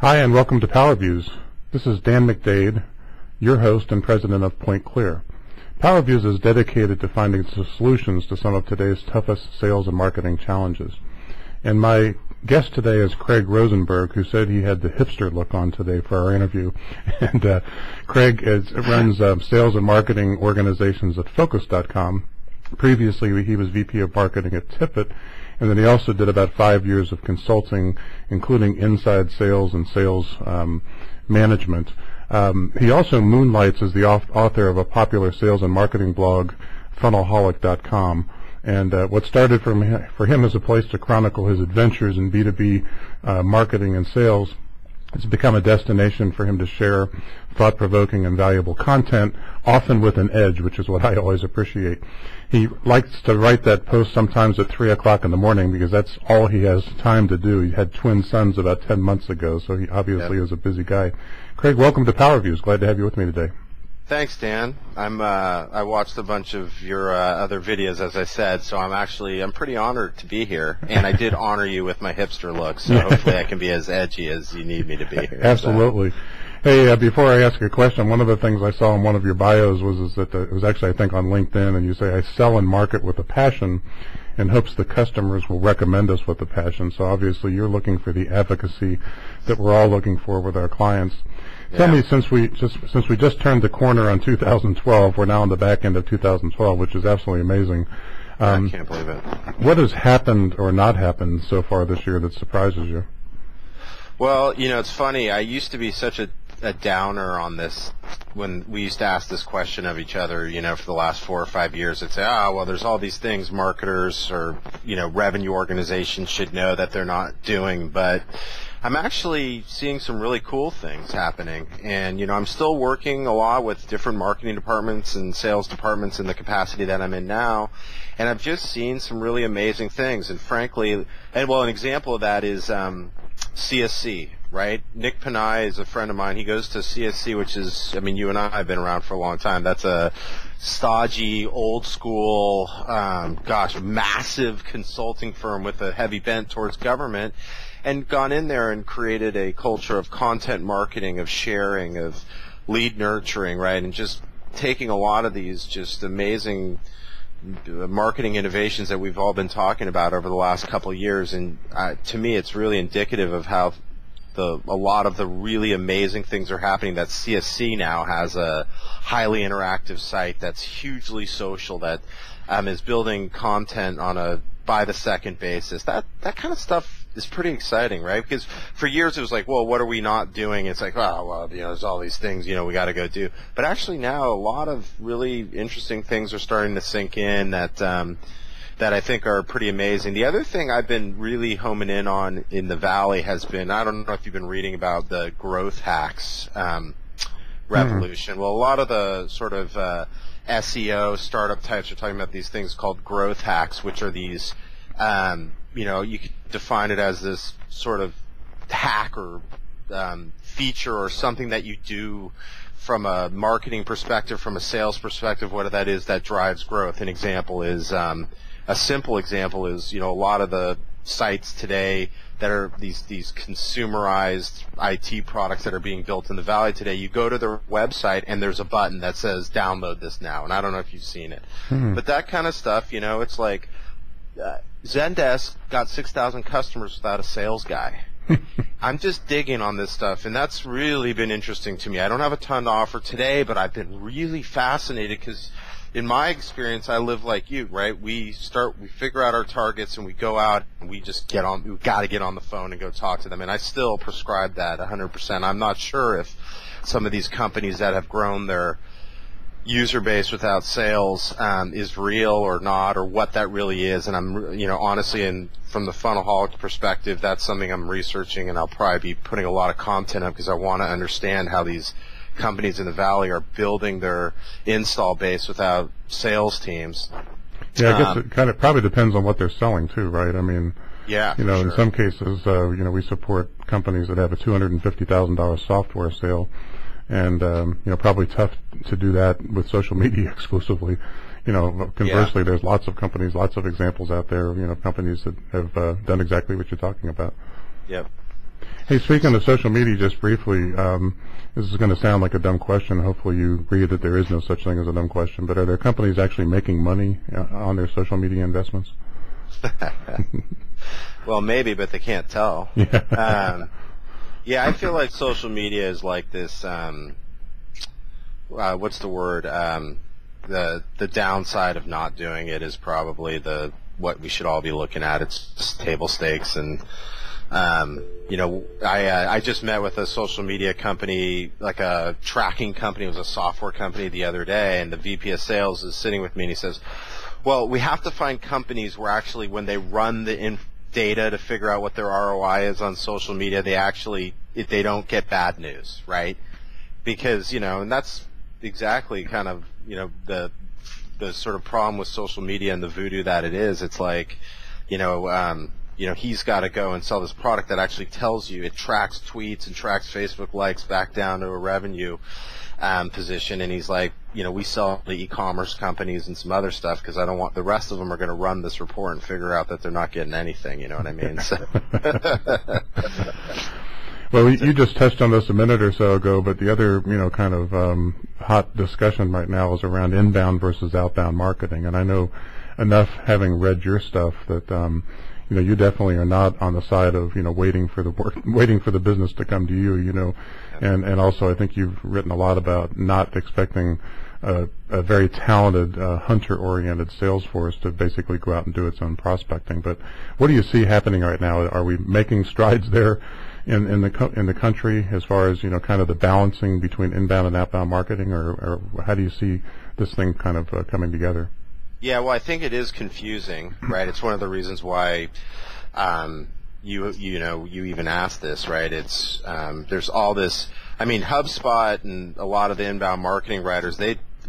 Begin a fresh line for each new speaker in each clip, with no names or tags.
Hi, and welcome to PowerViews. This is Dan McDade, your host and president of PointClear. PowerViews is dedicated to finding solutions to some of today's toughest sales and marketing challenges. And my guest today is Craig Rosenberg, who said he had the hipster look on today for our interview. And Craig runs sales and marketing organizations at Focus.com. Previously, he was VP of Marketing at Tippett, and then he also did about 5 years of consulting, including inside sales and sales management. He also moonlights as the author of a popular sales and marketing blog, funnelholic.com. And what started for him as a place to chronicle his adventures in B2B marketing and sales has become a destination for him to share thought-provoking and valuable content, often with an edge, which is what I always appreciate. He likes to write that post sometimes at 3 o'clock in the morning because that's all he has time to do. He had twin sons about 10 months ago, so he obviously is a busy guy. Craig, welcome to PowerViews. Glad to have you with me today.
Thanks, Dan. I watched a bunch of your other videos, as I said, so I'm pretty honored to be here, and I did honor you with my hipster look, so hopefully I can be as edgy as you need me to be here.
Absolutely. So. Hey, before I ask a question, one of the things I saw in one of your bios was that it was actually, I think, on LinkedIn, and you say, I sell and market with a passion in hopes the customers will recommend us with a passion. So obviously you're looking for the advocacy that we're all looking for with our clients. Tell me, since we just turned the corner on 2012, we're now on the back end of 2012, which is absolutely amazing.
I can't believe it.
What has happened or not happened so far this year that surprises you?
Well, you know, it's funny. I used to be such a downer on this when we used to ask this question of each other, you know, for the last 4 or 5 years. I'd say, well, there's all these things marketers or, you know, revenue organizations should know that they're not doing, but I'm actually seeing some really cool things happening. And, you know, I'm still working a lot with different marketing departments and sales departments in the capacity that I'm in now. And I've just seen some really amazing things. And frankly, an example of that is CSC, right? Nick Panay is a friend of mine. He goes to CSC, which is, I mean, you and I have been around for a long time. That's a stodgy, old school, massive consulting firm with a heavy bent towards government, and gone in there and created a culture of content marketing, of sharing, of lead nurturing, right? And just taking a lot of these just amazing marketing innovations that we've all been talking about over the last couple of years. And to me, it's really indicative of how a lot of the really amazing things are happening. That CSC now has a highly interactive site that's hugely social, that is building content on a by-the-second basis. That kind of stuff is pretty exciting, right? Because for years it was like, well, what are we not doing? It's like, oh, well, you know, there's all these things, you know, we got to go do. But actually now a lot of really interesting things are starting to sink in that I think are pretty amazing. The other thing I've been really homing in on in the Valley has been, I don't know if you've been reading about the growth hacks revolution. Well, a lot of the sort of SEO startup types are talking about these things called growth hacks, which are these, you know, you could define it as this sort of hack or feature or something that you do from a marketing perspective, from a sales perspective, what that is that drives growth. An example is, a simple example is, you know, a lot of the sites today that are these consumerized IT products that are being built in the Valley today, you go to their website and there's a button that says download this now, and I don't know if you've seen it. But that kind of stuff, you know, it's like Zendesk got 6,000 customers without a sales guy. I'm just digging on this stuff, and that's really been interesting to me. I don't have a ton to offer today, but I've been really fascinated because in my experience, I live like you, right? We figure out our targets, and we go out, and we just we've got to get on the phone and go talk to them. And I still prescribe that 100%. I'm not sure if some of these companies that have grown their user base without sales is real or not, or what that really is. And I'm, you know, honestly, and from the Funnelholic perspective, that's something I'm researching, and I'll probably be putting a lot of content up because I want to understand how these companies in the Valley are building their install base without sales teams.
Yeah, I guess it kind of probably depends on what they're selling too, right? I mean,
yeah,
you know,
sure.
In some cases, you know, we support companies that have a $250,000 software sale, and you know, probably tough to do that with social media exclusively. You know, conversely, there's lots of companies, lots of examples out there, you know, companies that have done exactly what you're talking about.
Yep.
Hey, speaking of social media, just briefly, this is going to sound like a dumb question. Hopefully you agree that there is no such thing as a dumb question, but are there companies actually making money on their social media investments?
Well, maybe, but they can't tell.
Yeah.
Yeah, I feel like social media is like this, what's the word? The downside of not doing it is probably what we should all be looking at. It's just table stakes. And I just met with a social media company, like a tracking company. It was a software company the other day, and the VP of sales is sitting with me, and he says, well, we have to find companies where actually when they run the data to figure out what their ROI is on social media, they don't get bad news, right? Because, and that's exactly kind of, the sort of problem with social media and the voodoo that it is. It's like, he's got to go and sell this product that actually tells you, it tracks tweets and tracks Facebook likes back down to a revenue position, and he's like, we sell to e-commerce companies and some other stuff because I don't want the rest of them are going to run this report and figure out that they're not getting anything. You know what I mean? So.
Well, you just touched on this a minute or so ago, but the other, kind of hot discussion right now is around inbound versus outbound marketing. And I know enough, having read your stuff, that you definitely are not on the side of waiting for the business to come to you. And also I think you've written a lot about not expecting a very talented hunter-oriented sales force to basically go out and do its own prospecting. But what do you see happening right now? Are we making strides there in the country as far as kind of the balancing between inbound and outbound marketing, or how do you see this thing kind of coming together?
Yeah, well, I think it is confusing, right? It's one of the reasons why you even asked this, right? It's there's all this. I mean, HubSpot and a lot of the inbound marketing writers,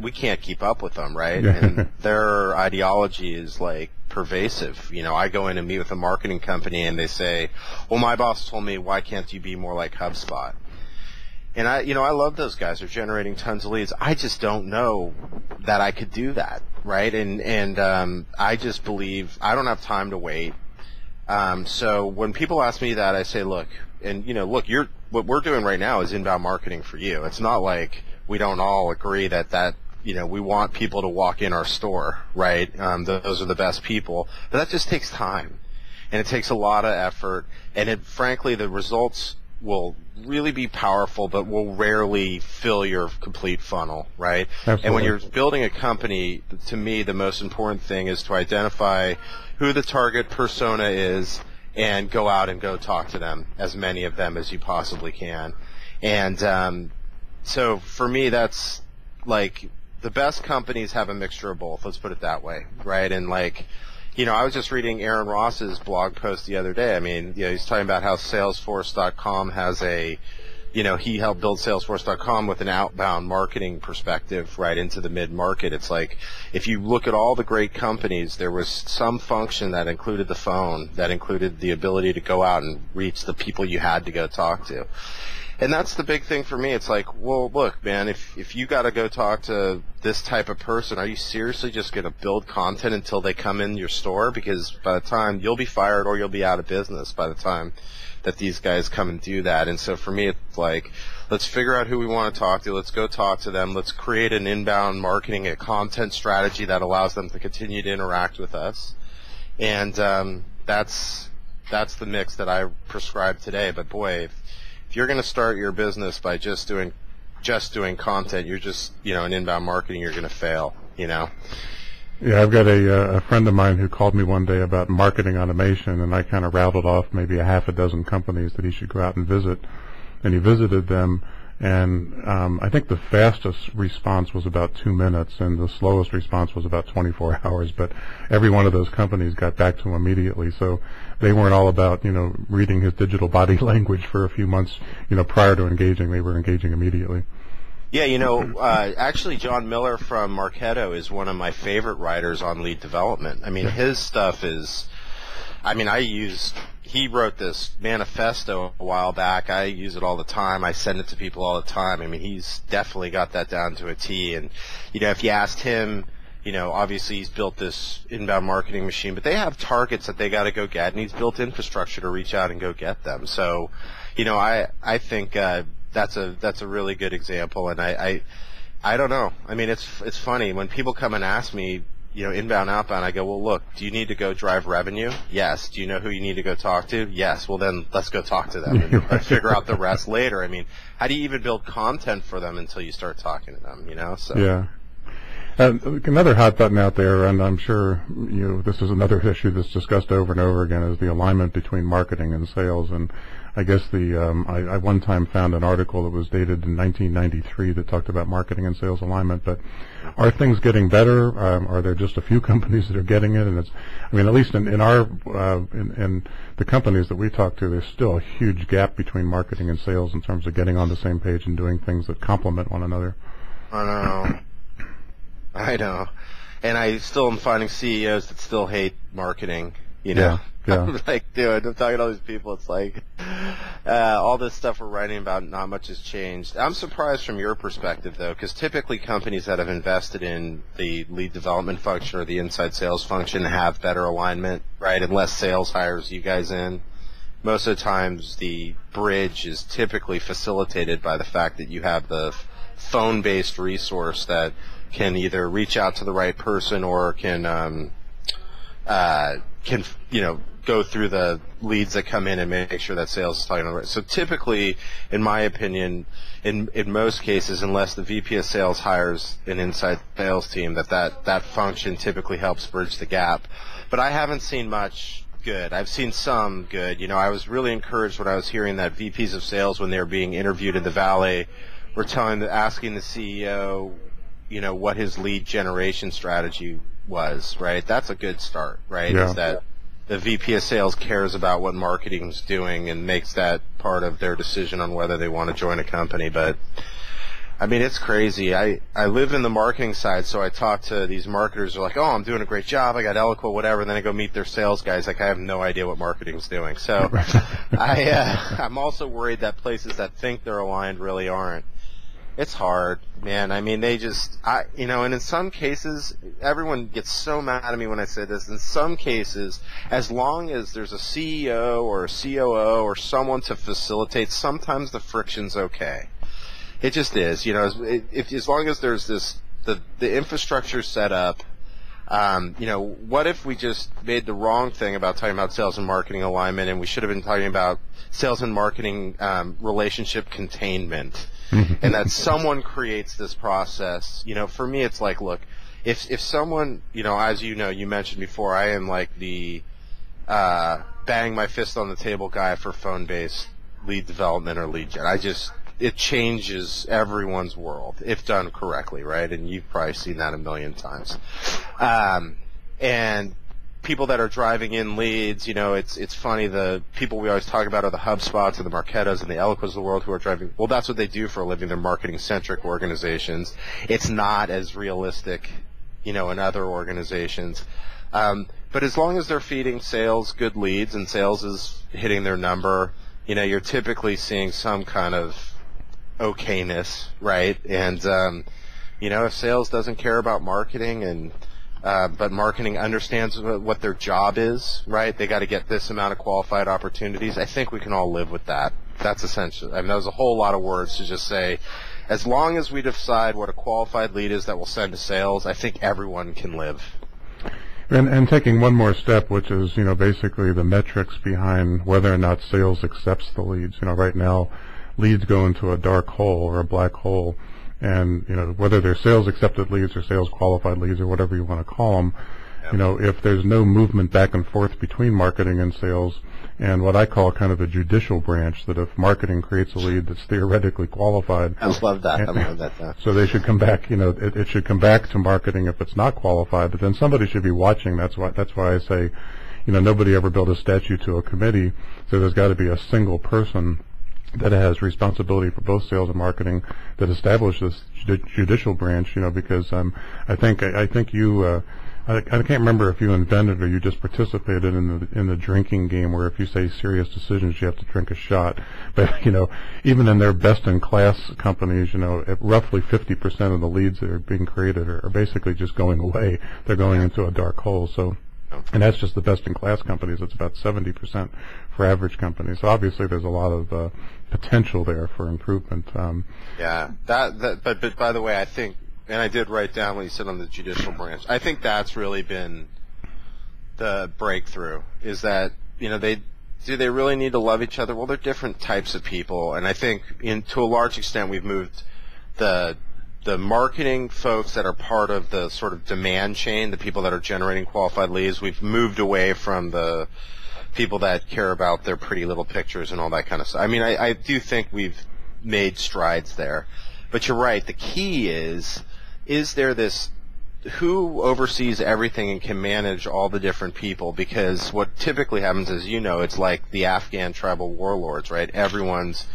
we can't keep up with them, right?
Yeah.
And their ideology is like pervasive. I go in and meet with a marketing company and they say, well, my boss told me, why can't you be more like HubSpot? And I love those guys. They're generating tons of leads. I just don't know that I could do that, right? And I just believe I don't have time to wait. So when people ask me that, I say, look, what we're doing right now is inbound marketing for you. It's not like we don't all agree that we want people to walk in our store, right? Those are the best people. But that just takes time. And it takes a lot of effort. And frankly, the results will really be powerful, but will rarely fill your complete funnel, right?
Absolutely.
And when you're building a company, to me, the most important thing is to identify who the target persona is and go out and go talk to them, as many of them as you possibly can. And so for me, that's like the best companies have a mixture of both. Let's put it that way, right? And I was just reading Aaron Ross's blog post the other day. I mean, he's talking about how Salesforce.com has he helped build Salesforce.com with an outbound marketing perspective right into the mid-market. It's like, if you look at all the great companies, there was some function that included the phone, that included the ability to go out and reach the people you had to go talk to. And that's the big thing for me. It's like, well, look, man, if you got to go talk to this type of person, are you seriously just going to build content until they come in your store? Because by the time you'll be fired or you'll be out of business by the time that these guys come and do that. And so for me, it's like, let's figure out who we want to talk to. Let's go talk to them. Let's create an inbound marketing, a content strategy that allows them to continue to interact with us. And that's the mix that I prescribe today. But boy, if you're going to start your business by just doing content, you're just, in inbound marketing, you're going to fail, Yeah,
I've got a friend of mine who called me one day about marketing automation, and I kind of rattled off maybe a half a dozen companies that he should go out and visit. And he visited them, and I think the fastest response was about 2 minutes, and the slowest response was about 24 hours. But every one of those companies got back to him immediately. So they weren't all about, reading his digital body language for a few months, prior to engaging. They were engaging immediately.
Yeah, actually, John Miller from Marketo is one of my favorite writers on lead development. I mean, his stuff is, he wrote this manifesto a while back. I use it all the time. I send it to people all the time. I mean, he's definitely got that down to a T. And, if you asked him, obviously he's built this inbound marketing machine, but they have targets that they got to go get, and he's built infrastructure to reach out and go get them. So, I think that's a really good example, and I don't know. I mean, it's funny when people come and ask me, inbound, outbound. I go, well, look, do you need to go drive revenue? Yes. Do you know who you need to go talk to? Yes. Well, then let's go talk to them and figure out the rest later. I mean, how do you even build content for them until you start talking to them? So
yeah. Another hot button out there, and I'm sure this is another issue that's discussed over and over again, is the alignment between marketing and sales. And I guess I one time found an article that was dated in 1993 that talked about marketing and sales alignment. But are things getting better? Are there just a few companies that are getting it? And at least in our in the companies that we talk to, there's still a huge gap between marketing and sales in terms of getting on the same page and doing things that complement one another.
I know. And I still am finding CEOs that still hate marketing,
Yeah.
I'm like, dude, I'm talking to all these people. It's like all this stuff we're writing about, not much has changed. I'm surprised from your perspective, though, because typically companies that have invested in the lead development function or the inside sales function have better alignment, right? Unless sales hires you guys in. Most of the times the bridge is typically facilitated by the fact that you have the phone-based resource that can either reach out to the right person or can go through the leads that come in and make sure that sales is talking to the right. So typically, in my opinion, in most cases, unless the VP of sales hires an inside sales team, that function typically helps bridge the gap. But I haven't seen much good. I've seen some good. I was really encouraged when I was hearing that VPs of sales, when they were being interviewed in the Valley, were asking the CEO, what his lead generation strategy was, right? That's a good start, right?
Yeah.
Is that the VP of sales cares about what marketing's doing and makes that part of their decision on whether they want to join a company. But I mean, it's crazy. I live in the marketing side, so I talk to these marketers who are like, oh, I'm doing a great job, I got Eloqua, whatever, and then I go meet their sales guys, like I have no idea what marketing's doing. So I'm also worried that places that think they're aligned really aren't. It's hard, man. I mean, and in some cases, everyone gets so mad at me when I say this. In some cases, as long as there's a CEO or a COO or someone to facilitate, sometimes the friction's okay. It just is, as long as there's the infrastructure set up. What if we just made the wrong thing about talking about sales and marketing alignment, and we should have been talking about sales and marketing relationship containment? And that someone creates this process. For me, it's like, look, if someone, as you mentioned before, I am like the bang my fist on the table guy for phone-based lead development or lead gen. It changes everyone's world if done correctly, right? And you've probably seen that a million times. And people that are driving in leads, it's funny, the people we always talk about are the HubSpots and the Marketos and the Eloquas of the world who are driving. Well, that's what they do for a living. They're marketing-centric organizations. It's not as realistic, in other organizations. But as long as they're feeding sales good leads and sales is hitting their number, you're typically seeing some kind of okayness, right? And, if sales doesn't care about marketing but marketing understands what their job is, right? They got to get this amount of qualified opportunities. I think we can all live with that. That's essentially, that was a whole lot of words to just say, as long as we decide what a qualified lead is that will send to sales, I think everyone can live.
And taking one more step, which is, basically the metrics behind whether or not sales accepts the leads. Right now, leads go into a dark hole or a black hole. And, whether they're sales accepted leads or sales qualified leads or whatever you want to call them, if there's no movement back and forth between marketing and sales, and what I call kind of a judicial branch, that if marketing creates a lead that's theoretically qualified.
I love that.
So they should come back, it should come back to marketing if it's not qualified, but then somebody should be watching. That's why I say, nobody ever built a statue to a committee, so there's got to be a single person that has responsibility for both sales and marketing that establishes this judicial branch, because I think you I can't remember if you invented or you just participated in the drinking game where if you say serious decisions you have to drink a shot. But even in their best in class companies, roughly 50% of the leads that are being created are basically just going away. They're going into a dark hole. So And that's just the best-in-class companies. It's about 70% for average companies. So obviously, there's a lot of potential there for improvement.
But by the way, I think, and I did write down what you said on the judicial branch. I think that's really been the breakthrough. Is that do they really need to love each other? Well, they're different types of people, and I think to a large extent we've moved the marketing folks that are part of the sort of demand chain, the people that are generating qualified leads. We've moved away from the people that care about their pretty little pictures and all that kind of stuff. I mean, I do think we've made strides there. But you're right. The key is there this who oversees everything and can manage all the different people? Because what typically happens is, it's like the Afghan tribal warlords, right? Everyone's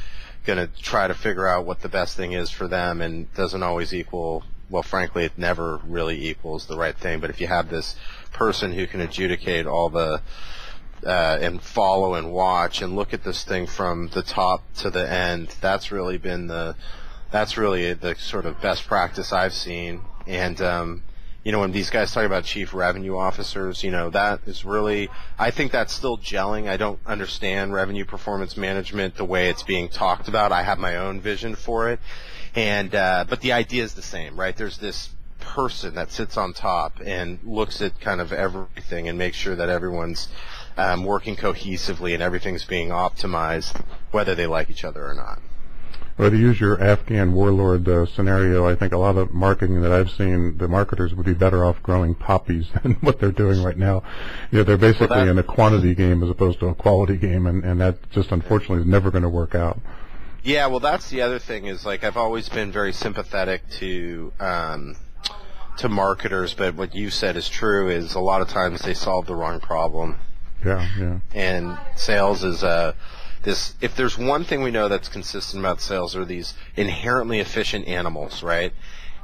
going to try to figure out what the best thing is for them, and doesn't always equal, well, frankly, it never really equals the right thing. But if you have this person who can adjudicate all the and follow and watch and look at this thing from the top to the end, that's really the sort of best practice I've seen. And when these guys talk about chief revenue officers, that is really, I think that's still gelling. I don't understand revenue performance management the way it's being talked about. I have my own vision for it. And but the idea is the same, right? There's this person that sits on top and looks at kind of everything and makes sure that everyone's working cohesively and everything's being optimized, whether they like each other or not.
Well, to use your Afghan warlord scenario, I think a lot of marketing that I've seen, the marketers would be better off growing poppies than what they're doing right now. They're basically in a quantity game as opposed to a quality game, and that just unfortunately is never going to work out.
Yeah, well, that's the other thing is, like, I've always been very sympathetic to marketers, but what you said is true, is a lot of times they solve the wrong problem.
Yeah.
And sales is if there's one thing we know that's consistent about sales, are these inherently efficient animals, right?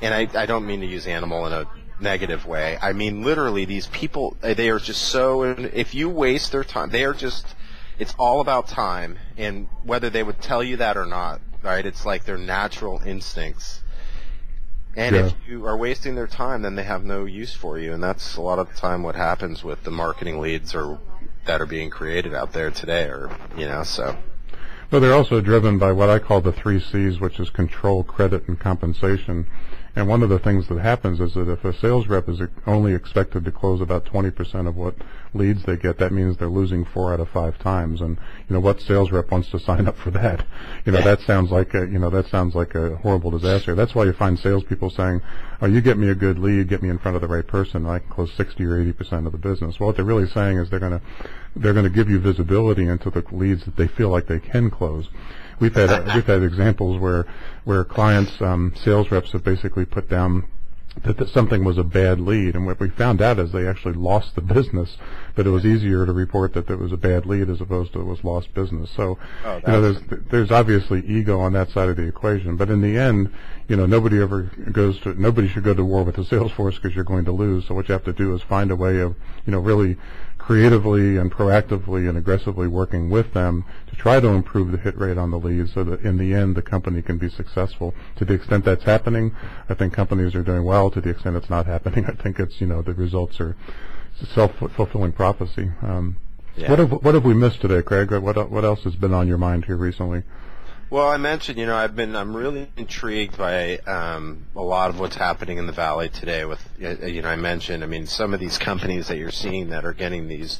And I don't mean to use animal in a negative way. I mean literally these people, they are just so, if you waste their time, it's all about time, and whether they would tell you that or not, right? It's like their natural instincts. And if you are wasting their time, then they have no use for you, and that's a lot of the time what happens with the marketing leads that are being created out there today, so.
Well, they're also driven by what I call the 3 C's, which is control, credit, and compensation. And one of the things that happens is that if a sales rep is only expected to close about 20% of what leads they get, that means they're losing 4 out of 5 times. And what sales rep wants to sign up for that? That sounds like a horrible disaster. That's why you find salespeople saying, "Oh, you get me a good lead, get me in front of the right person, and I can close 60 or 80% of the business." Well, what they're really saying is they're going to give you visibility into the leads that they feel like they can close. We've had examples where clients, sales reps have basically put down that something was a bad lead, and what we found out is they actually lost the business, but it was easier to report that there was a bad lead as opposed to it was lost business. So, there's obviously ego on that side of the equation, but in the end, nobody should go to war with the sales force because you're going to lose. So what you have to do is find a way of, really creatively and proactively and aggressively working with them to try to improve the hit rate on the leads so that in the end the company can be successful. To the extent that's happening, I think companies are doing well. To the extent it's not happening, I think it's, the results are self-fulfilling prophecy. What have we missed today, Craig? What else has been on your mind here recently?
Well, I mentioned, I'm really intrigued by a lot of what's happening in the Valley today with, I mentioned, some of these companies that you're seeing that are getting these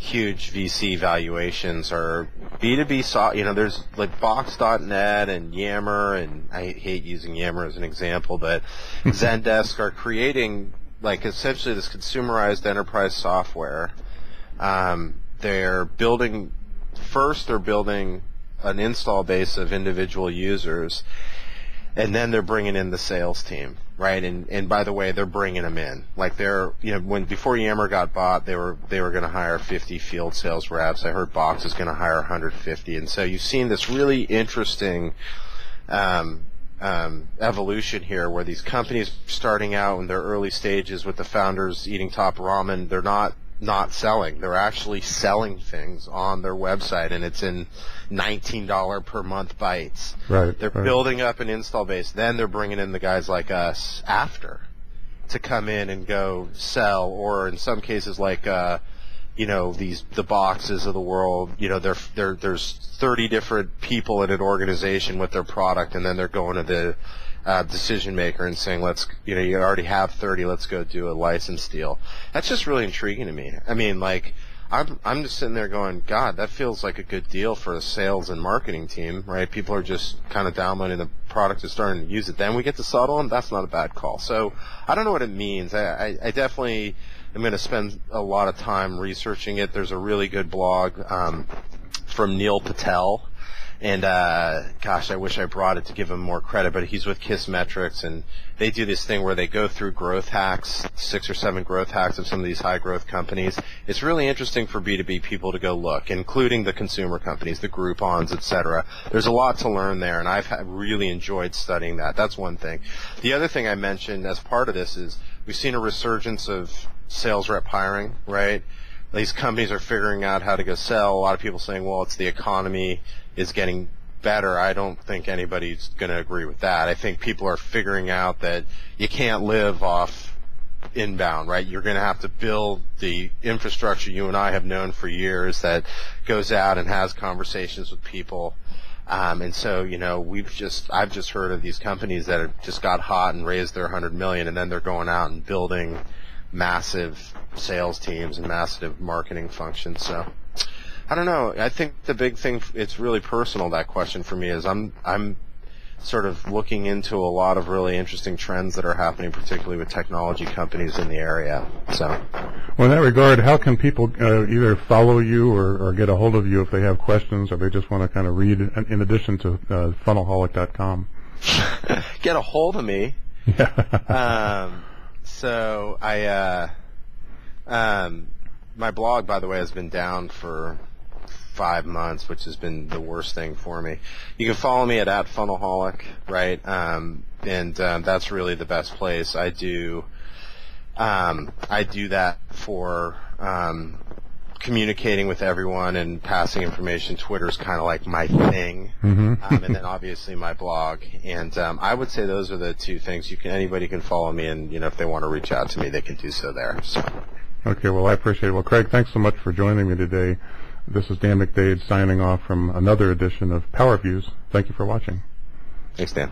huge VC valuations are B2B, there's like Box.net and Yammer, and I hate using Yammer as an example, but Zendesk are creating like essentially this consumerized enterprise software. They're building an install base of individual users, and then they're bringing in the sales team, right? And by the way, they're bringing them in. Like before Yammer got bought, they were going to hire 50 field sales reps. I heard Box is going to hire 150, and so you've seen this really interesting evolution here, where these companies starting out in their early stages with the founders eating top ramen, they're not selling. They're actually selling things on their website, and it's in $19 per month bites.
Right.
They're building up an install base. Then they're bringing in the guys like us after. to come in and go sell, or in some cases like the boxes of the world, there's 30 different people in an organization with their product, and then they're going to the decision maker and saying, you already have 30, let's go do a license deal. That's just really intriguing to me. I mean, like, I'm just sitting there going, God, that feels like a good deal for a sales and marketing team, right? People are just kind of downloading the product and starting to use it. Then we get to settle them. That's not a bad call. So I don't know what it means. I definitely am going to spend a lot of time researching it. There's a really good blog from Neil Patel. And, gosh, I wish I brought it to give him more credit, but he's with KISS Metrics, and they do this thing where they go through growth hacks, 6 or 7 growth hacks of some of these high-growth companies. It's really interesting for B2B people to go look, including the consumer companies, the Groupons, et cetera. There's a lot to learn there, and I've really enjoyed studying that. That's one thing. The other thing I mentioned as part of this is we've seen a resurgence of sales rep hiring, right? These companies are figuring out how to go sell. A lot of people saying, well, it's the economy is getting better. I don't think anybody's going to agree with that. I think people are figuring out that you can't live off inbound, right? You're going to have to build the infrastructure you and I have known for years that goes out and has conversations with people. And so, I've just heard of these companies that have just got hot and raised their 100 million, and then they're going out and building massive sales teams and massive marketing functions. So I don't know. I think the big thing, it's really personal, that question for me, is I'm sort of looking into a lot of really interesting trends that are happening, particularly with technology companies in the area. So,
well, in that regard, how can people either follow you or get a hold of you if they have questions, or they just want to kind of read, in addition to funnelholic.com?
Get a hold of me.
Yeah.
So my blog, by the way, has been down for 5 months, which has been the worst thing for me. You can follow me at funnelholic, right? And that's really the best place. I do that for communicating with everyone and passing information. Twitter's kind of like my thing, and then obviously my blog. And I would say those are the 2 things. Anybody can follow me, and if they want to reach out to me, they can do so there. So.
Okay, well, I appreciate it. Well, Craig, thanks so much for joining me today. This is Dan McDade signing off from another edition of PowerViews. Thank you for watching.
Thanks, Dan.